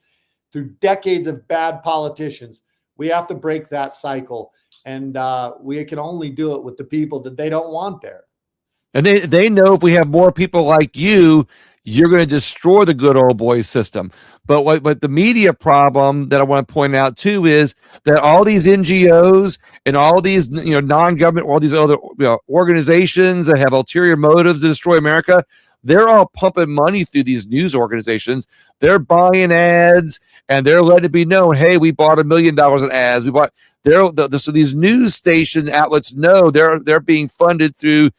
through decades of bad politicians. We have to break that cycle, and we can only do it with the people that they don't want there. And they know if we have more people like you, you're going to destroy the good old boy system. But the media problem that I want to point out too is that all these NGOs and all these non-government, all these other organizations that have ulterior motives to destroy America, they're all pumping money through these news organizations. They're buying ads and they're letting it be known, hey, we bought $1 million in ads. We bought so these news station outlets know they're being funded through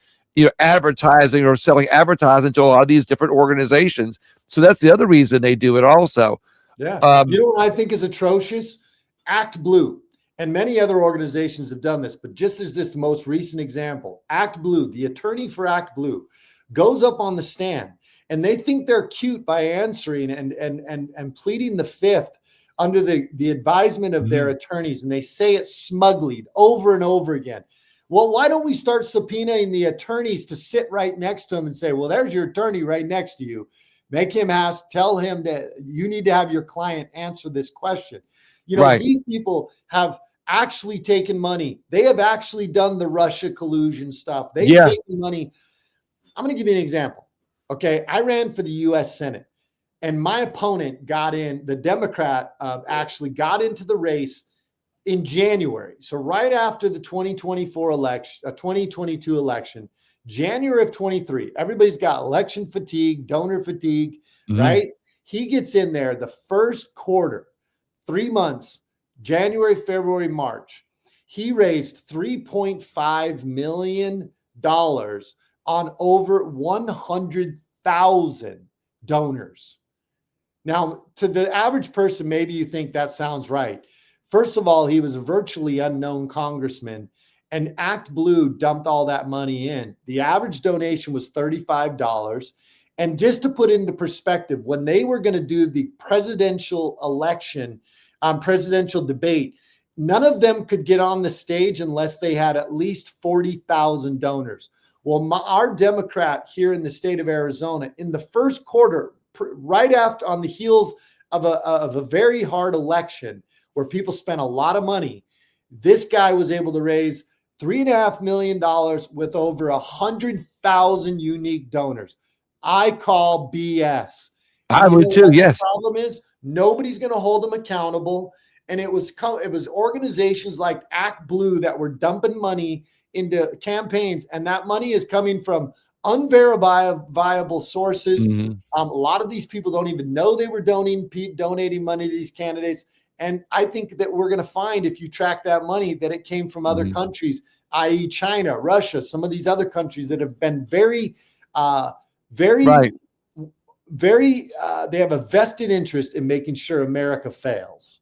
advertising or selling advertising to a lot of these different organizations. So that's the other reason they do it also. Yeah. You Um, know what I think is atrocious? Act Blue. And many other organizations have done this, but just as this most recent example, Act Blue, the attorney for Act Blue, goes up on the stand and they think they're cute by answering and pleading the fifth under the advisement of their attorneys, and they say it smugly over and over again. Well, why don't we start subpoenaing the attorneys to sit right next to him and say, well, there's your attorney right next to you. Make him ask, tell him that you need to have your client answer this question. right. These people have actually taken money. They have actually done the Russia collusion stuff. They've Yeah. taken money. I'm going to give you an example. Okay. I ran for the US Senate and my opponent got in, the Democrat actually got into the race in January. So right after the 2024 election, 2022 election, January of 23, everybody's got election fatigue, donor fatigue, right? He gets in there the first quarter, 3 months, January, February, March. He raised $3.5 million on over 100,000 donors. Now, to the average person, maybe you think that sounds right. First of all, he was a virtually unknown congressman, and Act Blue dumped all that money in. The average donation was $35. And just to put into perspective, when they were going to do the presidential election, presidential debate, none of them could get on the stage unless they had at least 40,000 donors. Well, our Democrat here in the state of Arizona, in the first quarter, right after, on the heels of a very hard election where people spent a lot of money, this guy was able to raise $3.5 million with over 100,000 unique donors. I call BS. And I you know would too. what the Yes. problem is? Nobody's going to hold them accountable. And it was organizations like Act Blue that were dumping money into campaigns, and that money is coming from unverifiable sources. A lot of these people don't even know they were donating money to these candidates. And I think that we're going to find, if you track that money, that it came from other countries, i.e. China, Russia, some of these other countries that have been very, Right. they have a vested interest in making sure America fails.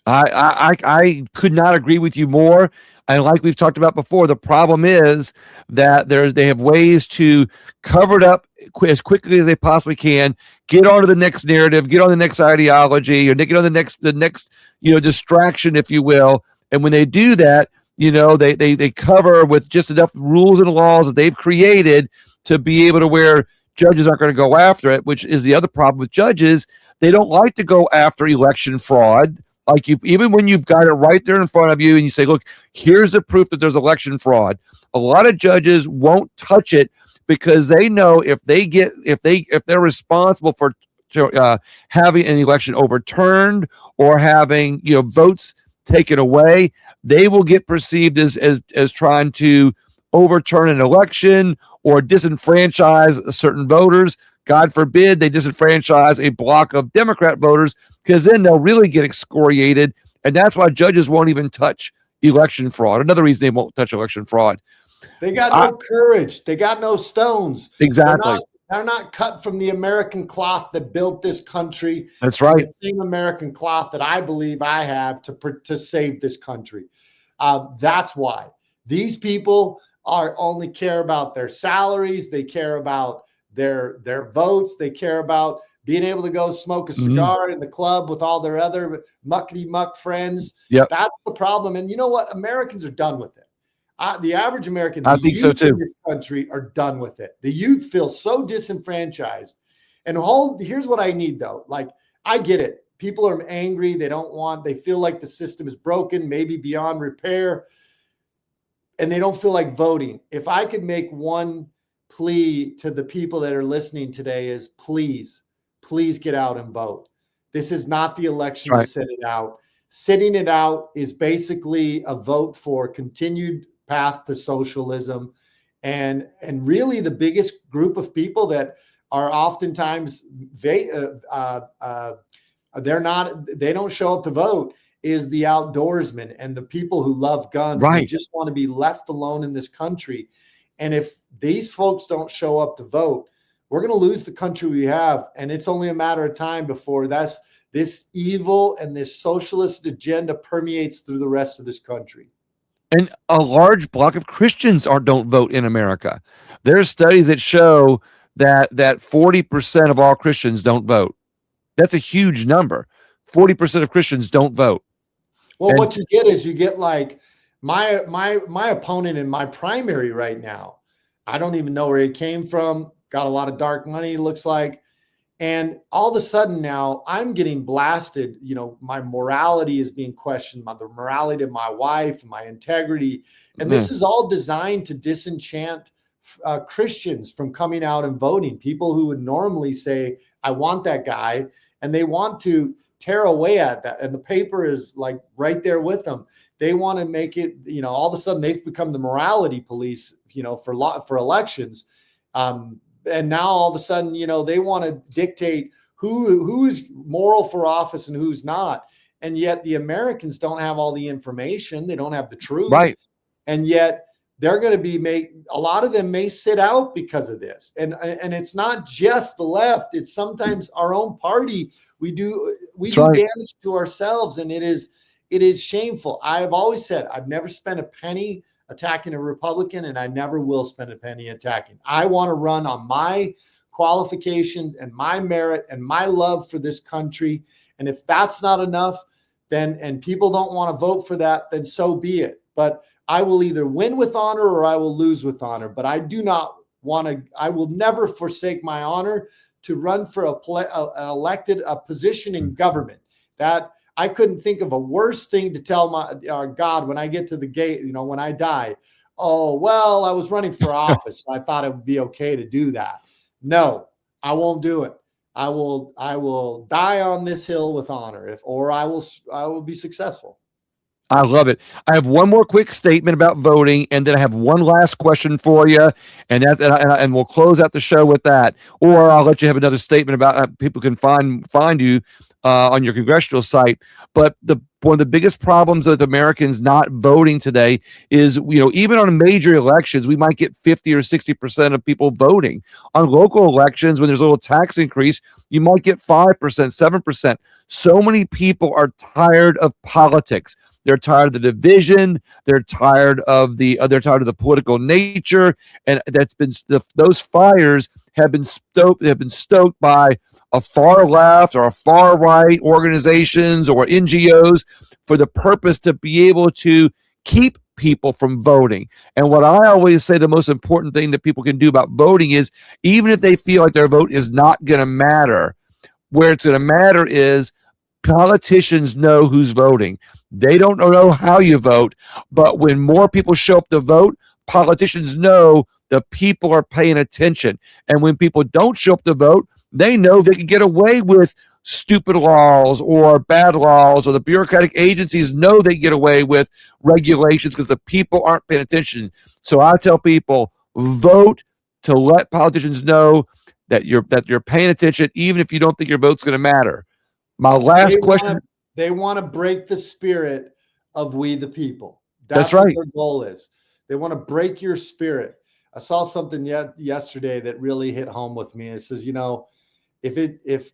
I could not agree with you more. And like we've talked about before, the problem is that they have ways to cover it up as quickly as they possibly can, get onto the next narrative, get on the next ideology, or get on the next distraction, if you will. And when they do that, they cover with just enough rules and laws that they've created to be able to where judges aren't going to go after it, which is the other problem with judges. They don't like to go after election fraud. Like, even when you've got it right there in front of you and you say, look, here's the proof that there's election fraud, a lot of judges won't touch it because they know if they're responsible for having an election overturned or having votes taken away, they will get perceived as trying to overturn an election or disenfranchise certain voters. God forbid they disenfranchise a block of Democrat voters, because then they'll really get excoriated. And that's why judges won't even touch election fraud. Another reason they won't touch election fraud. They got no courage. They got no stones. Exactly. They're not cut from the American cloth that built this country. That's right. The same American cloth that I believe I have to save this country. That's why these people only care about their salaries. They care about their votes. They care about being able to go smoke a cigar in the club with all their other muckety muck friends. Yep. That's the problem. And you know what? Americans are done with it. The average American, I think so too, in this country are done with it. The youth feel so disenfranchised. And here's what I need though. Like, I get it. People are angry. They feel like the system is broken, maybe beyond repair, and they don't feel like voting. If I could make one plea to the people that are listening today, is please get out and vote. This is not the election to sit it out. Sitting it out is basically a vote for continued path to socialism. And really the biggest group of people that are oftentimes they don't show up to vote is the outdoorsmen and the people who love guns and they Right. just want to be left alone in this country. And if these folks don't show up to vote, we're going to lose the country we have. And it's only a matter of time before this evil and this socialist agenda permeates through the rest of this country. And a large block of Christians don't vote in America. There's studies that show that 40% of all Christians don't vote. That's a huge number. 40% of Christians don't vote. Well, And what you get is you get like my opponent in my primary right now. I don't even know where he came from. Got a lot of dark money, looks like. And all of a sudden now I'm getting blasted. You know, my morality is being questioned, the morality of my wife, my integrity. And this is all designed to disenchant Christians from coming out and voting. People who would normally say, I want that guy, and they want to tear away at that. And the paper is like right there with them. They want to make it, you know, all of a sudden they've become the morality police, you know, for elections. And now all of a sudden, you know, they want to dictate who's moral for office and who's not. And yet the Americans don't have all the information. They don't have the truth. right. And yet they're going to a lot of them may sit out because of this. And it's not just the left. It's sometimes our own party. We do damage to ourselves. And it is shameful. I've always said, I've never spent a penny attacking a Republican, and I never will spend a penny attacking. I want to run on my qualifications and my merit and my love for this country. And if that's not enough, then, and people don't want to vote for that, then so be it. But I will either win with honor or I will lose with honor. But I do not want to, I will never forsake my honor to run for a position in government. That I couldn't think of a worse thing to tell our God when I get to the gate, you know, when I die. Oh, well, I was running for office. So I thought it would be okay to do that. No, I won't do it. I will die on this hill with honor, or I will be successful. I love it. I have one more quick statement about voting, and then I have one last question for you, and we'll close out the show with that. Or I'll let you have another statement about people can find you on your congressional site. But one of the biggest problems with Americans not voting today is, you know, even on major elections, we might get 50 or 60% of people voting. On local elections, when there's a little tax increase, you might get 5%, 7%. So many people are tired of politics. They're tired of the division. They're tired of the political nature, and those fires have been stoked by a far left or a far right organizations or NGOs for the purpose to be able to keep people from voting. And what I always say, the most important thing that people can do about voting is, even if they feel like their vote is not going to matter, where it's going to matter is politicians know who's voting. They don't know how you vote, but when more people show up to vote, politicians know the people are paying attention. And when people don't show up to vote, they know they can get away with stupid laws or bad laws, or the bureaucratic agencies know they get away with regulations because the people aren't paying attention. So I tell people, vote to let politicians know that you're paying attention, even if you don't think your vote's going to matter. My last question. They want to break the spirit of we the people. That's right. What their goal is. They want to break your spirit. I saw something yesterday that really hit home with me. It says, you know, if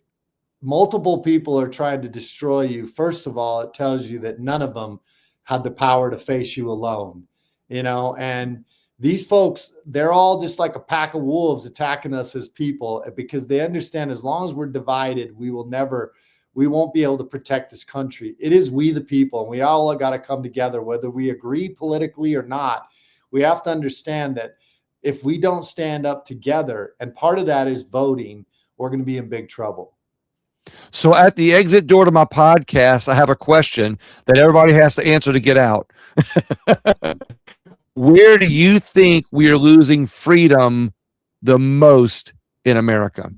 multiple people are trying to destroy you, first of all, it tells you that none of them had the power to face you alone, you know, and these folks, they're all just like a pack of wolves attacking us as people, because they understand as long as we're divided, we won't be able to protect this country. It is we the people, and we all got to come together, whether we agree politically or not. We have to understand that if we don't stand up together, and part of that is voting, we're going to be in big trouble. So at the exit door to my podcast, I have a question that everybody has to answer to get out. Where do you think we are losing freedom the most in America?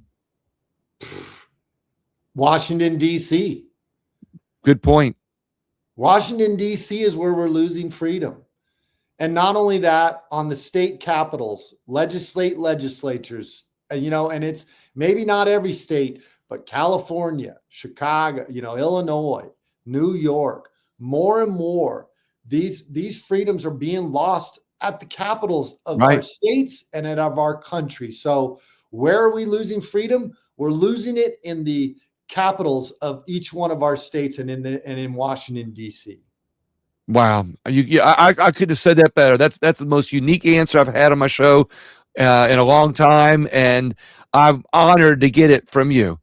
Washington, D.C. Good point. Washington, D.C. is where we're losing freedom. And not only that, on the state capitals, legislatures, and it's maybe not every state, but California, Chicago, Illinois, New York, more and more, these freedoms are being lost at the capitals of our Right. states and of our country. So where are we losing freedom? We're losing it in the capitals of each one of our states and in Washington, D.C. Wow. I couldn't have said that better. That's the most unique answer I've had on my show in a long time, and I'm honored to get it from you.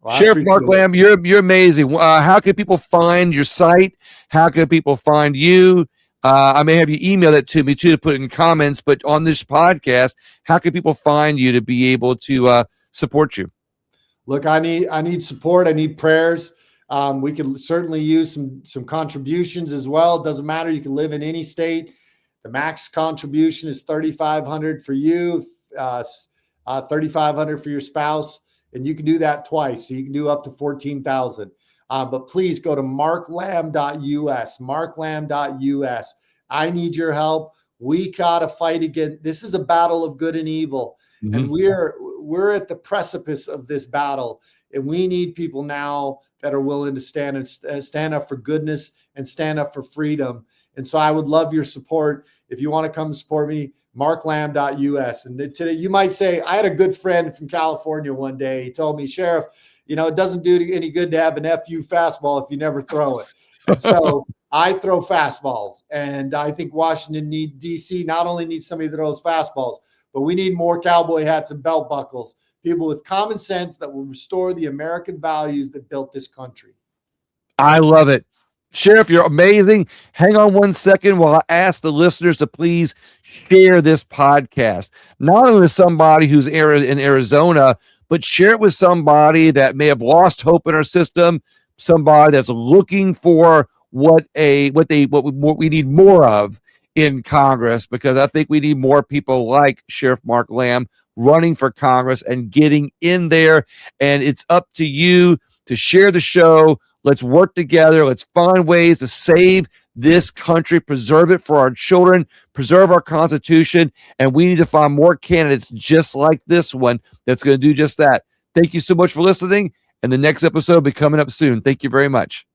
Well, I Sheriff Mark appreciate it. Lamb, you're amazing. How can people find your site? How can people find you? I may have you email that to me too to put it in comments. But on this podcast, how can people find you to be able to support you? Look, I need support. I need prayers. We could certainly use some contributions as well. It doesn't matter. You can live in any state. The max contribution is $3,500 for you, $3,500 for your spouse, and you can do that twice. So you can do up to $14,000. But please go to marklamb.us. Marklamb.us. I need your help. We gotta fight again. This is a battle of good and evil, and we're at the precipice of this battle, and we need people now that are willing to stand up for goodness and stand up for freedom. And so I would love your support. If you want to come support me, marklamb.us. And today you might say, I had a good friend from California one day. He told me, Sheriff, it doesn't do any good to have an FU fastball if you never throw it. And so I throw fastballs. And I think Washington D.C. not only needs somebody that throws fastballs, but we need more cowboy hats and belt buckles, people with common sense that will restore the American values that built this country. I love it. Sheriff, you're amazing. Hang on one second while I ask the listeners to please share this podcast. Not only with somebody who's in Arizona, but share it with somebody that may have lost hope in our system, somebody that's looking for what we need more of in Congress, because I think we need more people like Sheriff Mark Lamb running for Congress and getting in there. And it's up to you to share the show. Let's work together. Let's find ways to save this country, preserve it for our children, preserve our Constitution. And we need to find more candidates just like this one that's going to do just that. Thank you so much for listening. And the next episode will be coming up soon. Thank you very much.